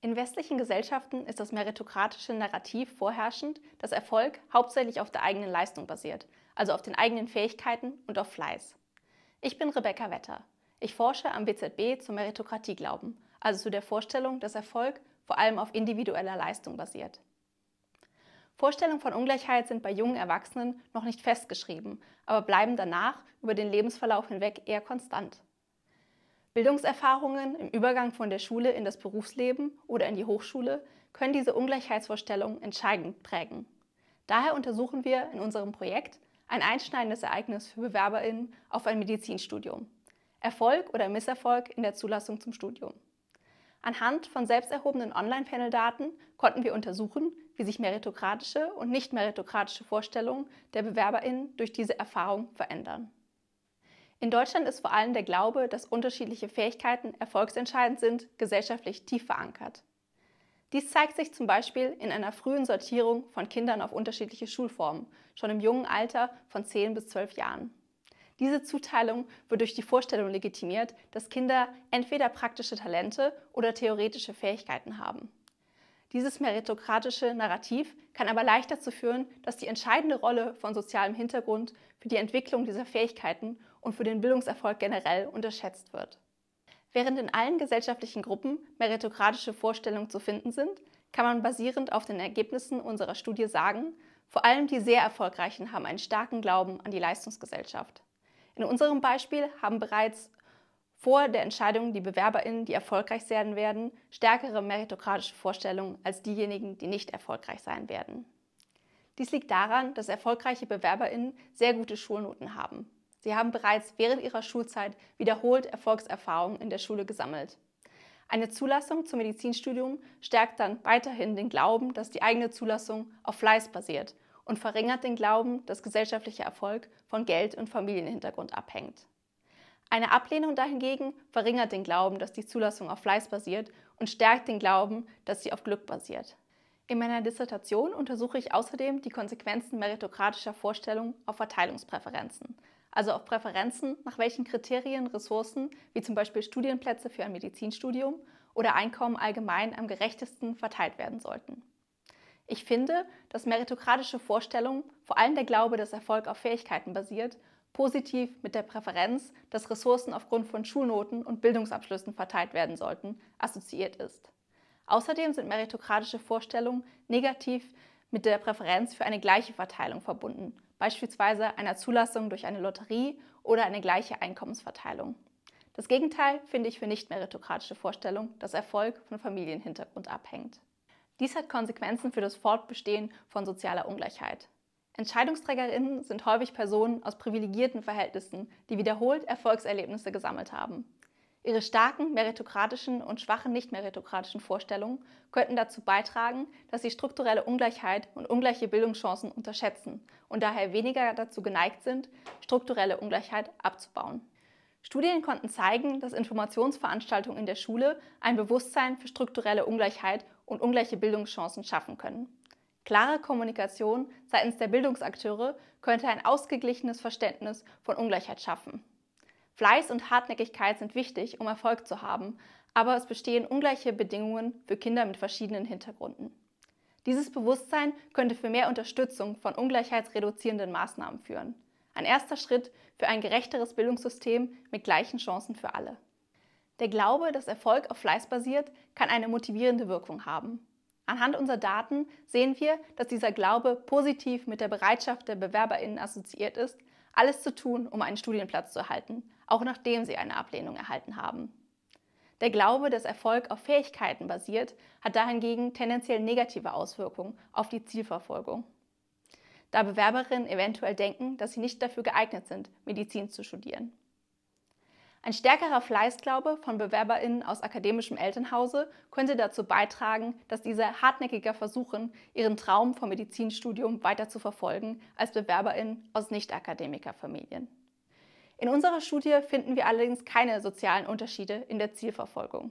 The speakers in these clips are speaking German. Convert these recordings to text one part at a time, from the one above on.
In westlichen Gesellschaften ist das meritokratische Narrativ vorherrschend, dass Erfolg hauptsächlich auf der eigenen Leistung basiert, also auf den eigenen Fähigkeiten und auf Fleiß. Ich bin Rebecca Wetter. Ich forsche am WZB zum Meritokratieglauben, also zu der Vorstellung, dass Erfolg vor allem auf individueller Leistung basiert. Vorstellungen von Ungleichheit sind bei jungen Erwachsenen noch nicht festgeschrieben, aber bleiben danach über den Lebensverlauf hinweg eher konstant. Bildungserfahrungen im Übergang von der Schule in das Berufsleben oder in die Hochschule können diese Ungleichheitsvorstellung entscheidend prägen. Daher untersuchen wir in unserem Projekt ein einschneidendes Ereignis für BewerberInnen auf ein Medizinstudium: Erfolg oder Misserfolg in der Zulassung zum Studium. Anhand von selbst erhobenen Online-Panel-Daten konnten wir untersuchen, wie sich meritokratische und nicht meritokratische Vorstellungen der BewerberInnen durch diese Erfahrung verändern. In Deutschland ist vor allem der Glaube, dass unterschiedliche Fähigkeiten erfolgsentscheidend sind, gesellschaftlich tief verankert. Dies zeigt sich zum Beispiel in einer frühen Sortierung von Kindern auf unterschiedliche Schulformen, schon im jungen Alter von 10 bis 12 Jahren. Diese Zuteilung wird durch die Vorstellung legitimiert, dass Kinder entweder praktische Talente oder theoretische Fähigkeiten haben. Dieses meritokratische Narrativ kann aber leicht dazu führen, dass die entscheidende Rolle von sozialem Hintergrund für die Entwicklung dieser Fähigkeiten und für den Bildungserfolg generell unterschätzt wird. Während in allen gesellschaftlichen Gruppen meritokratische Vorstellungen zu finden sind, kann man basierend auf den Ergebnissen unserer Studie sagen, vor allem die sehr Erfolgreichen haben einen starken Glauben an die Leistungsgesellschaft. In unserem Beispiel haben bereits vor der Entscheidung die BewerberInnen, die erfolgreich werden werden, stärkere meritokratische Vorstellungen als diejenigen, die nicht erfolgreich sein werden. Dies liegt daran, dass erfolgreiche BewerberInnen sehr gute Schulnoten haben. Sie haben bereits während ihrer Schulzeit wiederholt Erfolgserfahrungen in der Schule gesammelt. Eine Zulassung zum Medizinstudium stärkt dann weiterhin den Glauben, dass die eigene Zulassung auf Fleiß basiert, und verringert den Glauben, dass gesellschaftlicher Erfolg von Geld und Familienhintergrund abhängt. Eine Ablehnung dahingegen verringert den Glauben, dass die Zulassung auf Fleiß basiert, und stärkt den Glauben, dass sie auf Glück basiert. In meiner Dissertation untersuche ich außerdem die Konsequenzen meritokratischer Vorstellungen auf Verteilungspräferenzen, also auf Präferenzen, nach welchen Kriterien Ressourcen, wie zum Beispiel Studienplätze für ein Medizinstudium oder Einkommen allgemein, am gerechtesten verteilt werden sollten. Ich finde, dass meritokratische Vorstellungen, vor allem der Glaube, dass Erfolg auf Fähigkeiten basiert, positiv mit der Präferenz, dass Ressourcen aufgrund von Schulnoten und Bildungsabschlüssen verteilt werden sollten, assoziiert ist. Außerdem sind meritokratische Vorstellungen negativ mit der Präferenz für eine gleiche Verteilung verbunden, beispielsweise einer Zulassung durch eine Lotterie oder eine gleiche Einkommensverteilung. Das Gegenteil finde ich für nicht meritokratische Vorstellungen, dass Erfolg von Familienhintergrund abhängt. Dies hat Konsequenzen für das Fortbestehen von sozialer Ungleichheit. EntscheidungsträgerInnen sind häufig Personen aus privilegierten Verhältnissen, die wiederholt Erfolgserlebnisse gesammelt haben. Ihre starken meritokratischen und schwachen nicht-meritokratischen Vorstellungen könnten dazu beitragen, dass sie strukturelle Ungleichheit und ungleiche Bildungschancen unterschätzen und daher weniger dazu geneigt sind, strukturelle Ungleichheit abzubauen. Studien konnten zeigen, dass Informationsveranstaltungen in der Schule ein Bewusstsein für strukturelle Ungleichheit und ungleiche Bildungschancen schaffen können. Klare Kommunikation seitens der Bildungsakteure könnte ein ausgeglichenes Verständnis von Ungleichheit schaffen. Fleiß und Hartnäckigkeit sind wichtig, um Erfolg zu haben, aber es bestehen ungleiche Bedingungen für Kinder mit verschiedenen Hintergründen. Dieses Bewusstsein könnte für mehr Unterstützung von ungleichheitsreduzierenden Maßnahmen führen. Ein erster Schritt für ein gerechteres Bildungssystem mit gleichen Chancen für alle. Der Glaube, dass Erfolg auf Fleiß basiert, kann eine motivierende Wirkung haben. Anhand unserer Daten sehen wir, dass dieser Glaube positiv mit der Bereitschaft der BewerberInnen assoziiert ist, alles zu tun, um einen Studienplatz zu erhalten, auch nachdem sie eine Ablehnung erhalten haben. Der Glaube, dass Erfolg auf Fähigkeiten basiert, hat dahingegen tendenziell negative Auswirkungen auf die Zielverfolgung, da Bewerberinnen eventuell denken, dass sie nicht dafür geeignet sind, Medizin zu studieren. Ein stärkerer Fleißglaube von BewerberInnen aus akademischem Elternhause könnte dazu beitragen, dass diese hartnäckiger versuchen, ihren Traum vom Medizinstudium weiter zu verfolgen als BewerberInnen aus Nicht-Akademikerfamilien. In unserer Studie finden wir allerdings keine sozialen Unterschiede in der Zielverfolgung.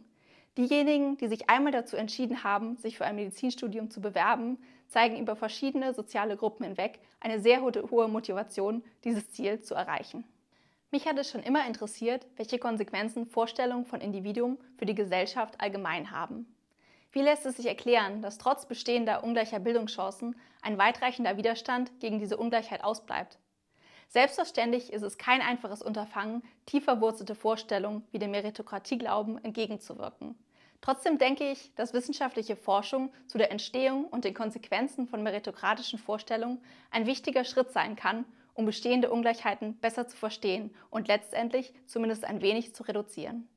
Diejenigen, die sich einmal dazu entschieden haben, sich für ein Medizinstudium zu bewerben, zeigen über verschiedene soziale Gruppen hinweg eine sehr hohe Motivation, dieses Ziel zu erreichen. Mich hat es schon immer interessiert, welche Konsequenzen Vorstellungen von Individuen für die Gesellschaft allgemein haben. Wie lässt es sich erklären, dass trotz bestehender ungleicher Bildungschancen ein weitreichender Widerstand gegen diese Ungleichheit ausbleibt? Selbstverständlich ist es kein einfaches Unterfangen, tief verwurzelte Vorstellungen wie dem Meritokratieglauben entgegenzuwirken. Trotzdem denke ich, dass wissenschaftliche Forschung zu der Entstehung und den Konsequenzen von meritokratischen Vorstellungen ein wichtiger Schritt sein kann, um bestehende Ungleichheiten besser zu verstehen und letztendlich zumindest ein wenig zu reduzieren.